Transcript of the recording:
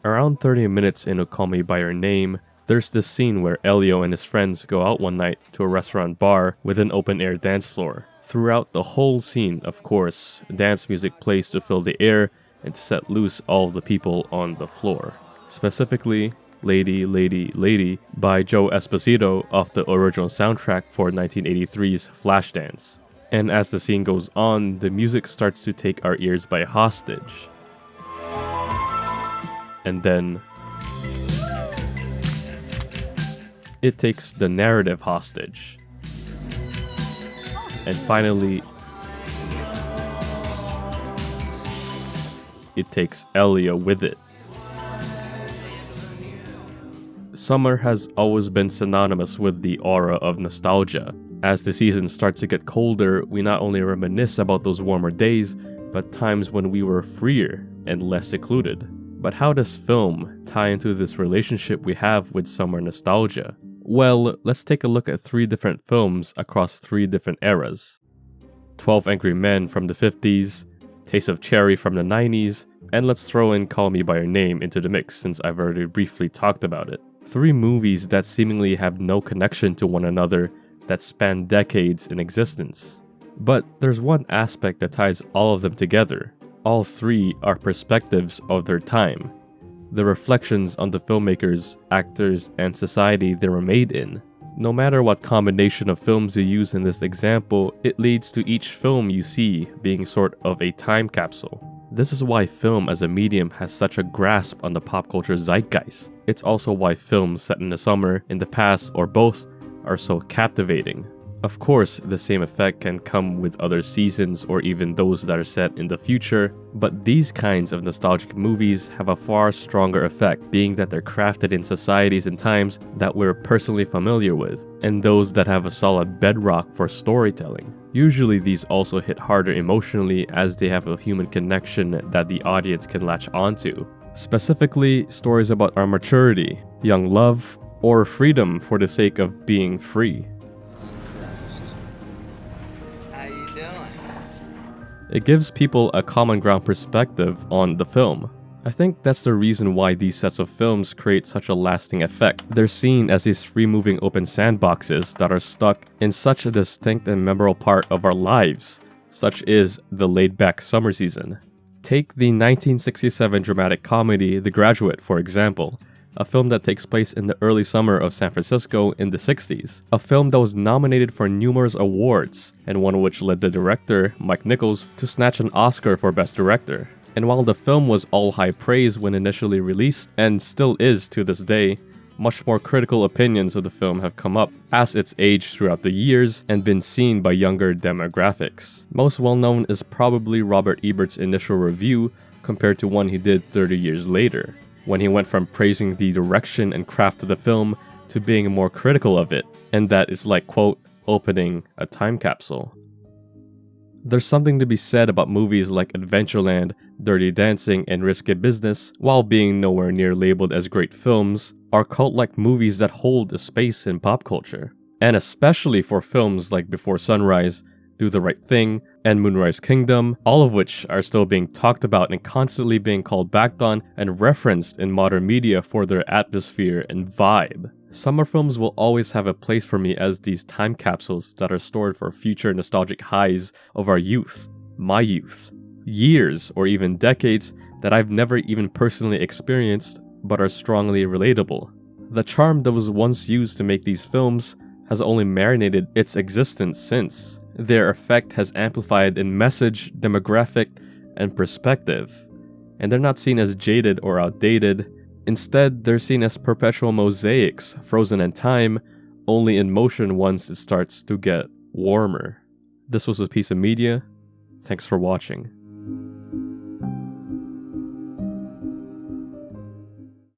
Around 30 minutes into Call Me By Your Name, there's this scene where Elio and his friends go out one night to a restaurant bar with an open-air dance floor. Throughout the whole scene, of course, dance music plays to fill the air and to set loose all of the people on the floor. Specifically, Lady, Lady, Lady by Joe Esposito off the original soundtrack for 1983's Flashdance. And as the scene goes on, the music starts to take our ears by hostage. And then it takes the narrative hostage. And finally, it takes Elio with it. Summer has always been synonymous with the aura of nostalgia. As the season starts to get colder, we not only reminisce about those warmer days, but times when we were freer and less secluded. But how does film tie into this relationship we have with summer nostalgia? Well, let's take a look at 3 different films across 3 different eras. 12 Angry Men from the 50s, Taste of Cherry from the 90s, and let's throw in Call Me By Your Name into the mix since I've already briefly talked about it. 3 movies that seemingly have no connection to one another that span decades in existence. But there's one aspect that ties all of them together. All 3 are perspectives of their time. The reflections on the filmmakers, actors, and society they were made in. No matter what combination of films you use in this example, it leads to each film you see being sort of a time capsule. This is why film as a medium has such a grasp on the pop culture zeitgeist. It's also why films set in the summer, in the past, or both are so captivating. Of course, the same effect can come with other seasons or even those that are set in the future, but these kinds of nostalgic movies have a far stronger effect, being that they're crafted in societies and times that we're personally familiar with, and those that have a solid bedrock for storytelling. Usually these also hit harder emotionally as they have a human connection that the audience can latch onto. Specifically, stories about our maturity, young love, or freedom for the sake of being free. It gives people a common ground perspective on the film. I think that's the reason why these sets of films create such a lasting effect. They're seen as these free-moving open sandboxes that are stuck in such a distinct and memorable part of our lives, such is the laid-back summer season. Take the 1967 dramatic comedy The Graduate, for example. A film that takes place in the early summer of San Francisco in the 60s. A film that was nominated for numerous awards, and one which led the director, Mike Nichols, to snatch an Oscar for Best Director. And while the film was all high praise when initially released, and still is to this day, much more critical opinions of the film have come up as it's aged throughout the years and been seen by younger demographics. Most well known is probably Robert Ebert's initial review compared to one he did 30 years later, when he went from praising the direction and craft of the film to being more critical of it, and that is like, quote, opening a time capsule. There's something to be said about movies like Adventureland, Dirty Dancing, and Risky Business, while being nowhere near labeled as great films, are cult-like movies that hold a space in pop culture. And especially for films like Before Sunrise, Do the Right Thing, and Moonrise Kingdom, all of which are still being talked about and constantly being called back on and referenced in modern media for their atmosphere and vibe. Summer films will always have a place for me as these time capsules that are stored for future nostalgic highs of our youth, my youth, years or even decades that I've never even personally experienced but are strongly relatable. The charm that was once used to make these films has only marinated its existence since. Their effect has amplified in message, demographic, and perspective. And they're not seen as jaded or outdated. Instead, they're seen as perpetual mosaics, frozen in time, only in motion once it starts to get warmer. This was a piece of media. Thanks for watching.